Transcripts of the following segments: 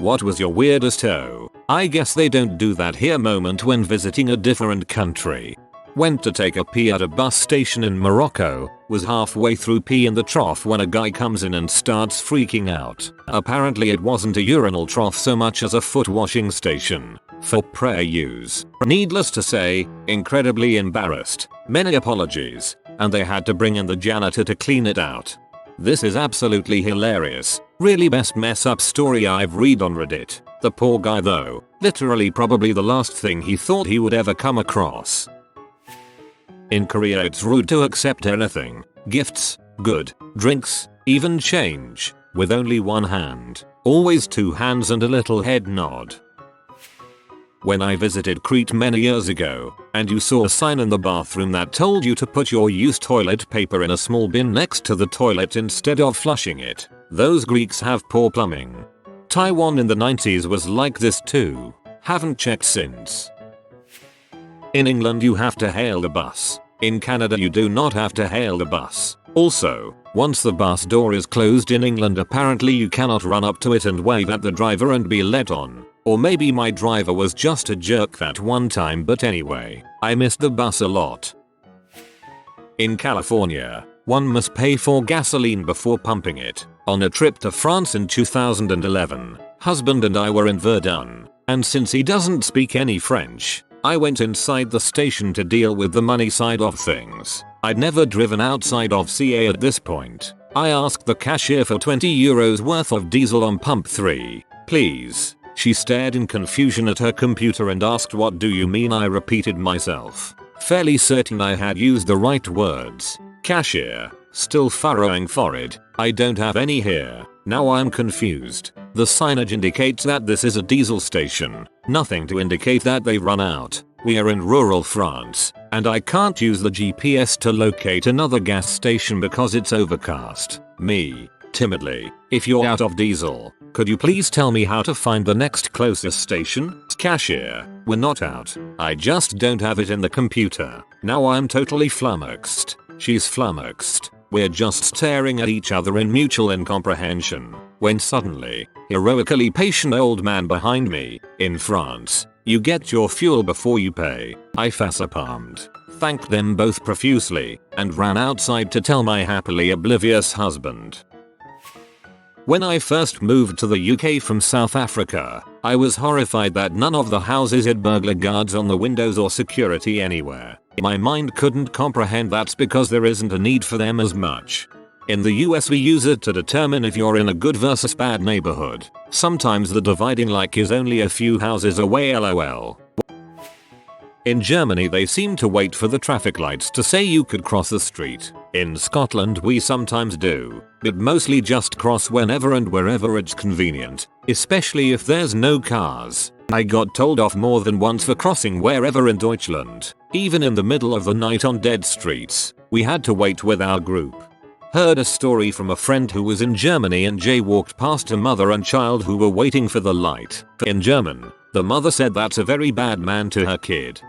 What was your weirdest I guess they don't do that here moment when visiting a different country? Went to take a pee at a bus station in Morocco, was halfway through pee in the trough when a guy comes in and starts freaking out. Apparently it wasn't a urinal trough so much as a foot washing station for prayer use. Needless to say, incredibly embarrassed, many apologies, and they had to bring in the janitor to clean it out. This is absolutely hilarious. Really best mess up story I've read on Reddit. The poor guy though, literally probably the last thing he thought he would ever come across. In Korea it's rude to accept anything, gifts, good, drinks, even change, with only one hand. Always two hands and a little head nod. When I visited Crete many years ago, and you saw a sign in the bathroom that told you to put your used toilet paper in a small bin next to the toilet instead of flushing it, those Greeks have poor plumbing. Taiwan in the 90s was like this too. Haven't checked since. In England you have to hail the bus. In Canada you do not have to hail the bus. Also, once the bus door is closed in England apparently you cannot run up to it and wave at the driver and be let on. Or maybe my driver was just a jerk that one time, but anyway, I missed the bus a lot. In California, one must pay for gasoline before pumping it. On a trip to France in 2011, husband and I were in Verdun, and since he doesn't speak any French, I went inside the station to deal with the money side of things. I'd never driven outside of CA at this point. I asked the cashier for €20 worth of diesel on pump 3, please. She stared in confusion at her computer and asked, what do you mean? I repeated myself, fairly certain I had used the right words. Cashier, still furrowing forehead, I don't have any here. Now I'm confused. The signage indicates that this is a diesel station, nothing to indicate that they've run out. We are in rural France, and I can't use the GPS to locate another gas station because it's overcast. Me, timidly, if you're out of diesel, could you please tell me how to find the next closest station? Cashier, we're not out. I just don't have it in the computer. Now I'm totally flummoxed. She's flummoxed. We're just staring at each other in mutual incomprehension, when suddenly, heroically patient old man behind me, in France, you get your fuel before you pay. I facepalmed, thanked them both profusely, and ran outside to tell my happily oblivious husband. When I first moved to the UK from South Africa, I was horrified that none of the houses had burglar guards on the windows or security anywhere. My mind couldn't comprehend that's because there isn't a need for them as much. In the US we use it to determine if you're in a good versus bad neighborhood. Sometimes the dividing line is only a few houses away, lol. In Germany they seem to wait for the traffic lights to say you could cross the street. In Scotland we sometimes do, but mostly just cross whenever and wherever it's convenient, especially if there's no cars. I got told off more than once for crossing wherever in Deutschland, even in the middle of the night on dead streets. We had to wait with our group. Heard a story from a friend who was in Germany and jaywalked past a mother and child who were waiting for the light. In German, the mother said that's a very bad man to her kid.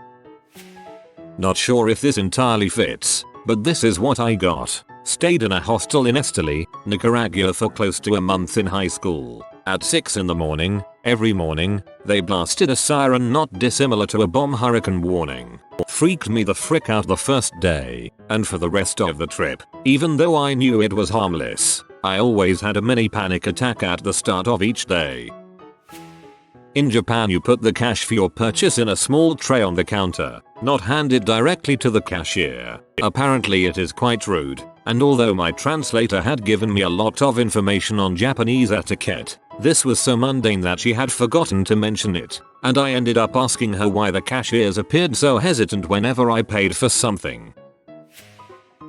Not sure if this entirely fits, but this is what I got. Stayed in a hostel in Esteli, Nicaragua for close to a month in high school. At 6 in the morning, every morning, they blasted a siren not dissimilar to a bomb hurricane warning. Freaked me the frick out the first day, and for the rest of the trip, even though I knew it was harmless, I always had a mini panic attack at the start of each day. In Japan you put the cash for your purchase in a small tray on the counter, not hand it directly to the cashier. Apparently it is quite rude, and although my translator had given me a lot of information on Japanese etiquette, this was so mundane that she had forgotten to mention it, and I ended up asking her why the cashiers appeared so hesitant whenever I paid for something.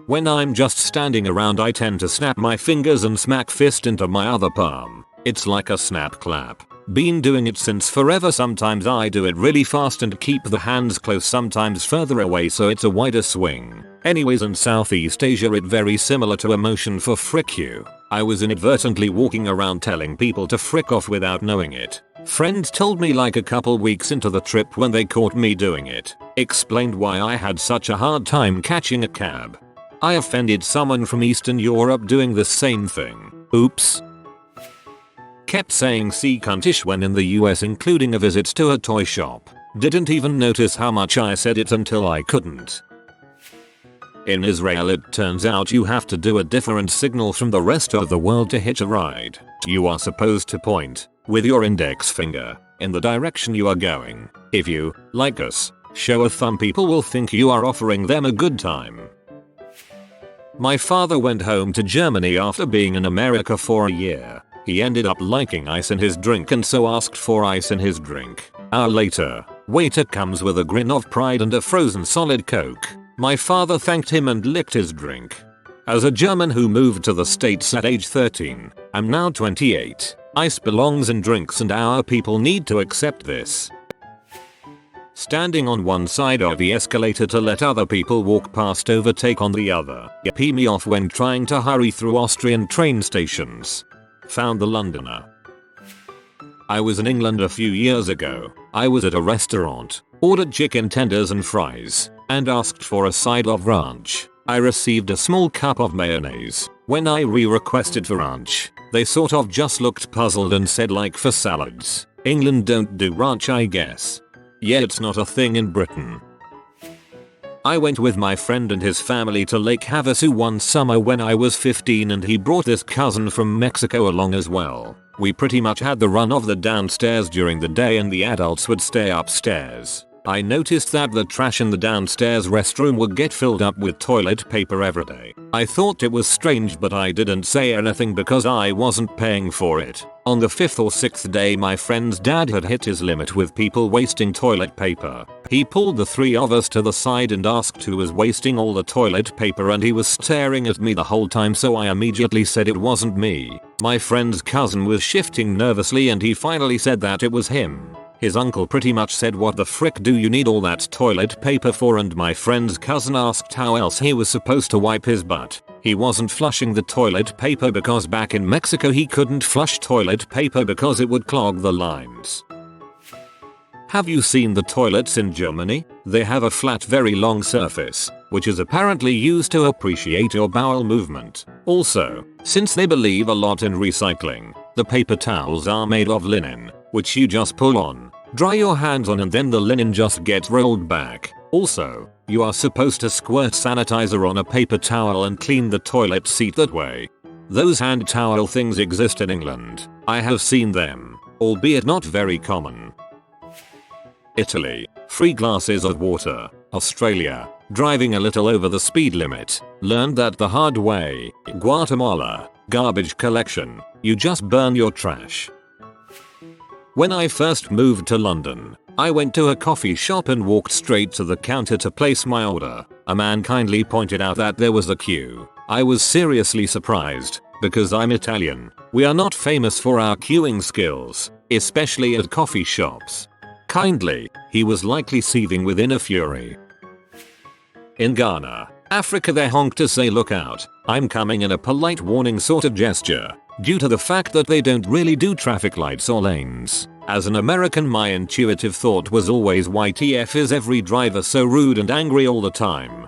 When I'm just standing around I tend to snap my fingers and smack fist into my other palm. It's like a snap clap. Been doing it since forever. Sometimes I do it really fast and keep the hands close, sometimes further away so it's a wider swing. Anyways, in Southeast Asia it very similar to a motion for frick you. I was inadvertently walking around telling people to frick off without knowing it. Friends told me like a couple weeks into the trip when they caught me doing it. Explained why I had such a hard time catching a cab. I offended someone from Eastern Europe doing the same thing. Oops. kept saying "see cuntish" when in the US, including a visit to a toy shop. Didn't even notice how much I said it until I couldn't. In Israel, it turns out you have to do a different signal from the rest of the world to hitch a ride. You are supposed to point with your index finger in the direction you are going. If you, like us, show a thumb, people will think you are offering them a good time. My father went home to Germany after being in America for a year. He ended up liking ice in his drink and so asked for ice in his drink. Hour later, waiter comes with a grin of pride and a frozen solid Coke. My father thanked him and licked his drink. As a German who moved to the States at age 13, I'm now 28. Ice belongs in drinks and our people need to accept this. Standing on one side of the escalator to let other people walk past, overtake on the other. Pee me off when trying to hurry through Austrian train stations. Found the Londoner. I was in England a few years ago. I was at a restaurant, ordered chicken tenders and fries, and asked for a side of ranch. I received a small cup of mayonnaise. When I requested for ranch, they sort of just looked puzzled and said, like for salads. England don't do ranch, I guess. Yeah, it's not a thing in Britain. I went with my friend and his family to Lake Havasu one summer when I was 15, and he brought this cousin from Mexico along as well. We pretty much had the run of the downstairs during the day and the adults would stay upstairs. I noticed that the trash in the downstairs restroom would get filled up with toilet paper every day. I thought it was strange, but I didn't say anything because I wasn't paying for it. On the 5th or 6th day, my friend's dad had hit his limit with people wasting toilet paper. He pulled the three of us to the side and asked who was wasting all the toilet paper, and he was staring at me the whole time, so I immediately said it wasn't me. My friend's cousin was shifting nervously and he finally said that it was him. His uncle pretty much said, "What the frick do you need all that toilet paper for?" And my friend's cousin asked how else he was supposed to wipe his butt. He wasn't flushing the toilet paper because back in Mexico he couldn't flush toilet paper because it would clog the lines. Have you seen the toilets in Germany? They have a flat, very long surface, which is apparently used to appreciate your bowel movement. Also, since they believe a lot in recycling, the paper towels are made of linen, which you just pull on, dry your hands on, and then the linen just gets rolled back. Also, you are supposed to squirt sanitizer on a paper towel and clean the toilet seat that way. Those hand towel things exist in England. I have seen them, albeit not very common. Italy, free glasses of water. Australia, driving a little over the speed limit. Learned that the hard way. Guatemala, garbage collection. You just burn your trash. When I first moved to London, I went to a coffee shop and walked straight to the counter to place my order. A man kindly pointed out that there was a queue. I was seriously surprised, because I'm Italian. We are not famous for our queuing skills, especially at coffee shops. Kindly, he was likely seething within a fury. In Ghana, Africa, they honk to say "look out, I'm coming" in a polite warning sort of gesture, due to the fact that they don't really do traffic lights or lanes. As an American, my intuitive thought was always, YTF is every driver so rude and angry all the time?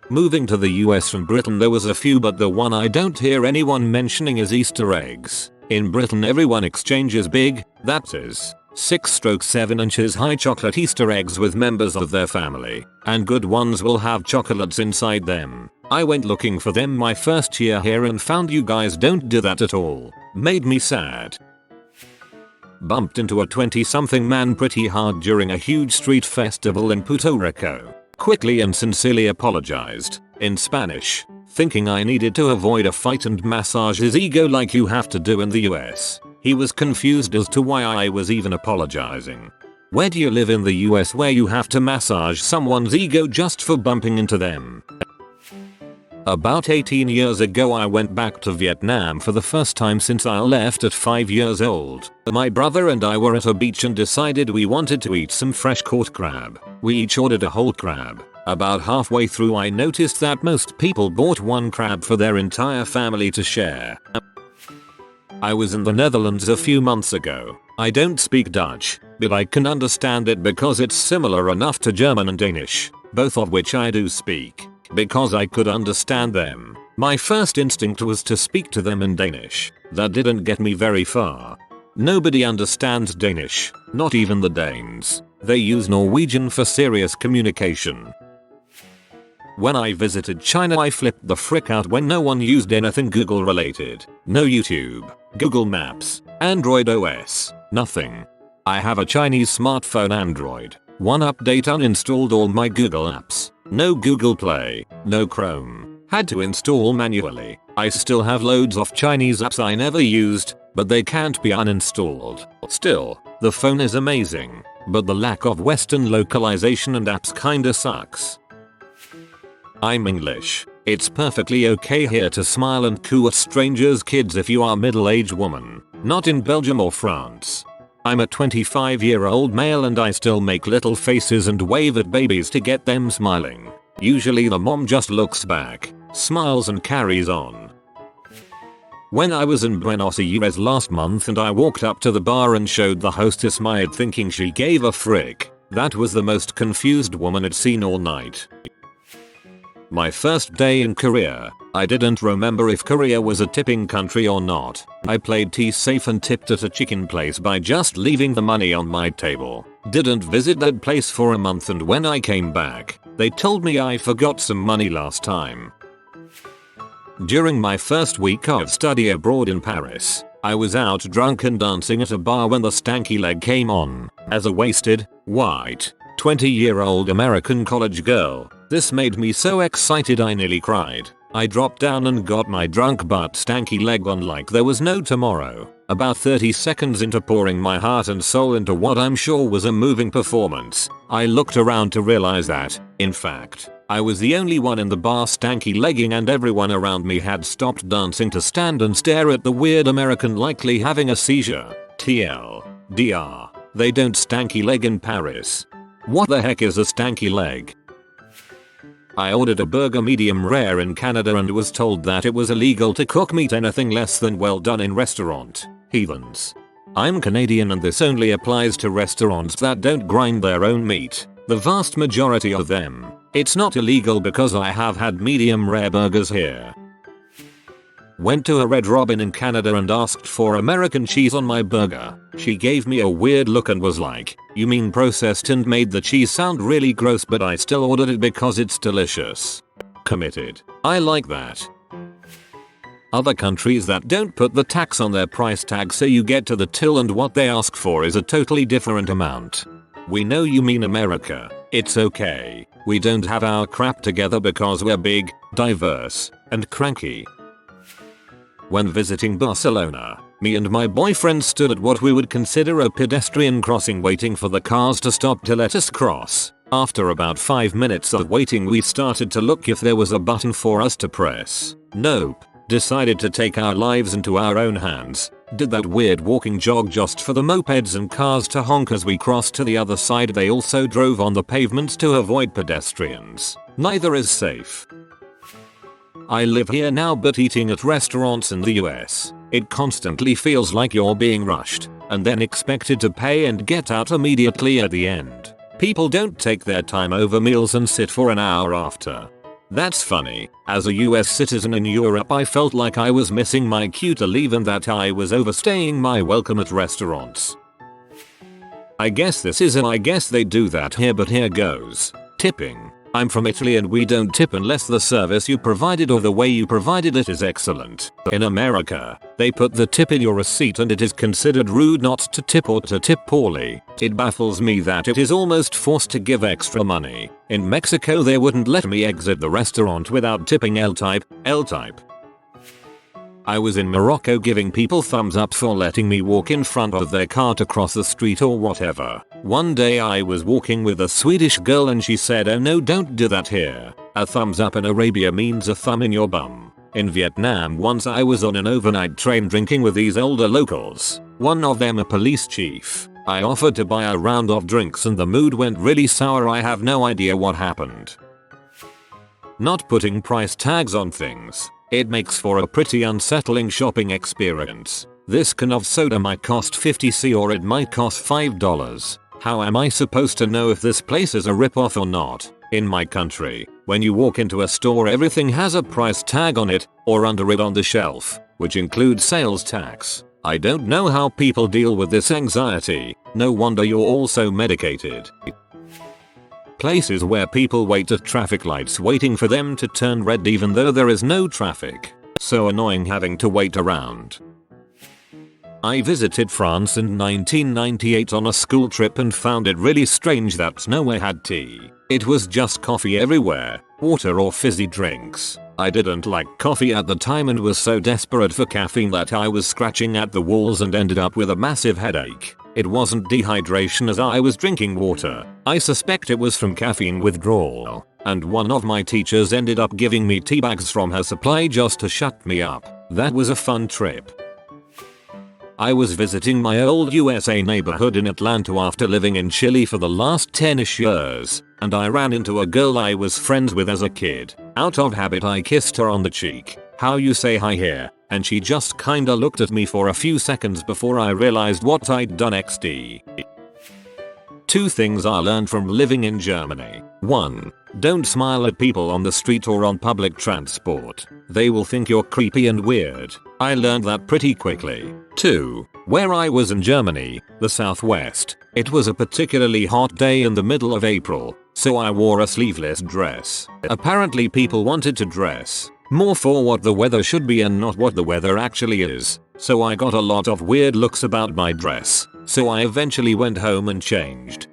Moving to the US from Britain, there was a few, but the one I don't hear anyone mentioning is Easter eggs. In Britain, everyone exchanges big, that is, 6-7 inches high chocolate Easter eggs with members of their family, and good ones will have chocolates inside them. I went looking for them my first year here and found you guys don't do that at all. Made me sad. Bumped into a 20-something man pretty hard during a huge street festival in Puerto Rico. Quickly and sincerely apologized, in Spanish, thinking I needed to avoid a fight and massage his ego like you have to do in the US. He was confused as to why I was even apologizing. Where do you live in the US where you have to massage someone's ego just for bumping into them? About 18 years ago, I went back to Vietnam for the first time since I left at 5 years old. My brother and I were at a beach and decided we wanted to eat some fresh caught crab. We each ordered a whole crab. About halfway through, I noticed that most people bought one crab for their entire family to share. I was in the Netherlands a few months ago. I don't speak Dutch, but I can understand it because it's similar enough to German and Danish, both of which I do speak, because I could understand them. My first instinct was to speak to them in Danish. That didn't get me very far. Nobody understands Danish, not even the Danes. They use Norwegian for serious communication. When I visited China, I flipped the frick out when no one used anything Google related. No YouTube, Google Maps, Android OS, nothing. I have a Chinese smartphone Android. One update uninstalled all my Google apps. No Google Play, no Chrome. Had to install manually. I still have loads of Chinese apps I never used, but they can't be uninstalled. Still, the phone is amazing, but the lack of Western localization and apps kinda sucks. I'm English. It's perfectly okay here to smile and coo at strangers' kids if you are a middle-aged woman. Not in Belgium or France. I'm a 25-year-old male and I still make little faces and wave at babies to get them smiling. Usually the mom just looks back, smiles and carries on. When I was in Buenos Aires last month and I walked up to the bar and showed the hostess my ad thinking she gave a frick, that was the most confused woman I'd seen all night. My first day in Korea, I didn't remember if Korea was a tipping country or not. I played tea safe and tipped at a chicken place by just leaving the money on my table. Didn't visit that place for a month and when I came back, they told me I forgot some money last time. During my first week of study abroad in Paris, I was out drunk and dancing at a bar when the stanky leg came on. As a wasted, white, 20-year-old American college girl, this made me so excited I nearly cried. I dropped down and got my drunk butt stanky leg on like there was no tomorrow. About 30 seconds into pouring my heart and soul into what I'm sure was a moving performance, I looked around to realize that, in fact, I was the only one in the bar stanky legging and everyone around me had stopped dancing to stand and stare at the weird American likely having a seizure. TLDR. They don't stanky leg in Paris. What the heck is a stanky leg? I ordered a burger medium rare in Canada and was told that it was illegal to cook meat anything less than well done in restaurant. Heathens. I'm Canadian and this only applies to restaurants that don't grind their own meat. The vast majority of them. It's not illegal because I have had medium rare burgers here. Went to a Red Robin in Canada and asked for American cheese on my burger. She gave me a weird look and was like, "You mean processed?" and made the cheese sound really gross, but I still ordered it because it's delicious. Committed. I like that. Other countries that don't put the tax on their price tag so you get to the till and what they ask for is a totally different amount. We know you mean America. It's okay. We don't have our crap together because we're big, diverse, and cranky. When visiting Barcelona, me and my boyfriend stood at what we would consider a pedestrian crossing waiting for the cars to stop to let us cross. After about 5 minutes of waiting we started to look if there was a button for us to press. Nope. Decided to take our lives into our own hands. Did that weird walking jog just for the mopeds and cars to honk as we crossed to the other side. They also drove on the pavements to avoid pedestrians. Neither is safe. I live here now, but eating at restaurants in the US, it constantly feels like you're being rushed and then expected to pay and get out immediately at the end. People don't take their time over meals and sit for an hour after. That's funny. As a US citizen in Europe, I felt like I was missing my cue to leave and that I was overstaying my welcome at restaurants. I guess they do that here, but here goes. Tipping. I'm from Italy and we don't tip unless the service you provided or the way you provided it is excellent. In America, they put the tip in your receipt and it is considered rude not to tip or to tip poorly. It baffles me that it is almost forced to give extra money. In Mexico they wouldn't let me exit the restaurant without tipping L-type. I was in Morocco giving people thumbs up for letting me walk in front of their car to cross the street or whatever. One day I was walking with a Swedish girl and she said, "Oh no, don't do that here. A thumbs up in Arabia means a thumb in your bum." In Vietnam once I was on an overnight train drinking with these older locals. One of them a police chief. I offered to buy a round of drinks and the mood went really sour. I have no idea what happened. Not putting price tags on things. It makes for a pretty unsettling shopping experience. This can of soda might cost 50 or it might cost $5. How am I supposed to know if this place is a ripoff or not? In my country, When you walk into a store, everything has a price tag on it or under it on the shelf, which includes sales tax. I don't know how people deal with this anxiety. No wonder you're all so medicated. Places where people wait at traffic lights waiting for them to turn red even though there is no traffic. So annoying having to wait around. I visited France in 1998 on a school trip and found it really strange that nowhere had tea. It was just coffee everywhere, water or fizzy drinks. I didn't like coffee at the time and was so desperate for caffeine that I was scratching at the walls and ended up with a massive headache. It wasn't dehydration as I was drinking water. I suspect it was from caffeine withdrawal. And one of my teachers ended up giving me tea bags from her supply just to shut me up. That was a fun trip. I was visiting my old USA neighborhood in Atlanta after living in Chile for the last 10ish years, and I ran into a girl I was friends with as a kid. Out of habit I kissed her on the cheek. How you say hi here? And she just kinda looked at me for a few seconds before I realized what I'd done XD. 2 things I learned from living in Germany. 1. Don't smile at people on the street or on public transport. They will think you're creepy and weird. I learned that pretty quickly. 2. Where I was in Germany, the southwest, it was a particularly hot day in the middle of April, so I wore a sleeveless dress. Apparently people wanted to dress more for what the weather should be and not what the weather actually is, so I got a lot of weird looks about my dress, so I eventually went home and changed.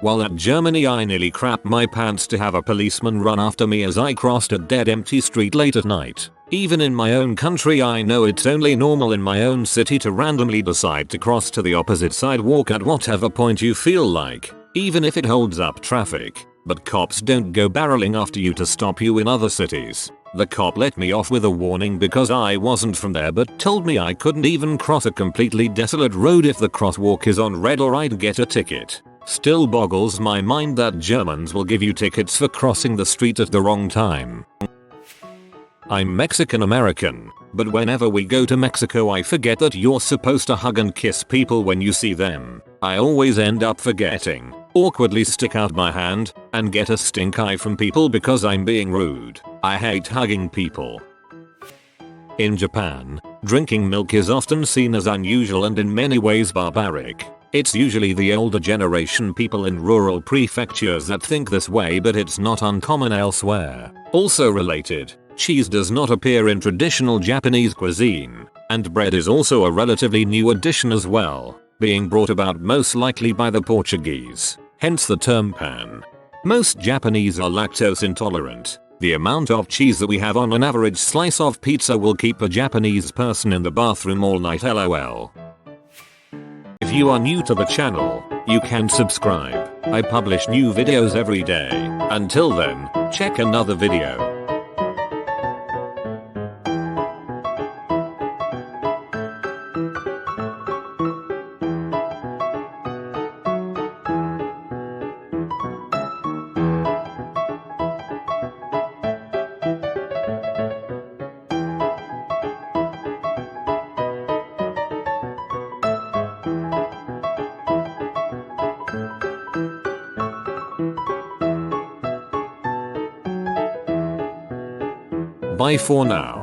While at Germany I nearly crapped my pants to have a policeman run after me as I crossed a dead empty street late at night. Even in my own country I know it's only normal in my own city to randomly decide to cross to the opposite sidewalk at whatever point you feel like, even if it holds up traffic. But cops don't go barreling after you to stop you in other cities. The cop let me off with a warning because I wasn't from there but told me I couldn't even cross a completely desolate road if the crosswalk is on red or I'd get a ticket. Still boggles my mind that Germans will give you tickets for crossing the street at the wrong time. I'm Mexican American, but whenever we go to Mexico I forget that you're supposed to hug and kiss people when you see them. I always end up forgetting, awkwardly stick out my hand, and get a stink eye from people because I'm being rude. I hate hugging people. In Japan, drinking milk is often seen as unusual and in many ways barbaric. It's usually the older generation people in rural prefectures that think this way, but it's not uncommon elsewhere. Also related, cheese does not appear in traditional Japanese cuisine, and bread is also a relatively new addition as well, being brought about most likely by the Portuguese, hence the term pan. Most Japanese are lactose intolerant. The amount of cheese that we have on an average slice of pizza will keep a Japanese person in the bathroom all night, lol. If you are new to the channel, you can subscribe. I publish new videos every day. Until then, check another video. Bye for now.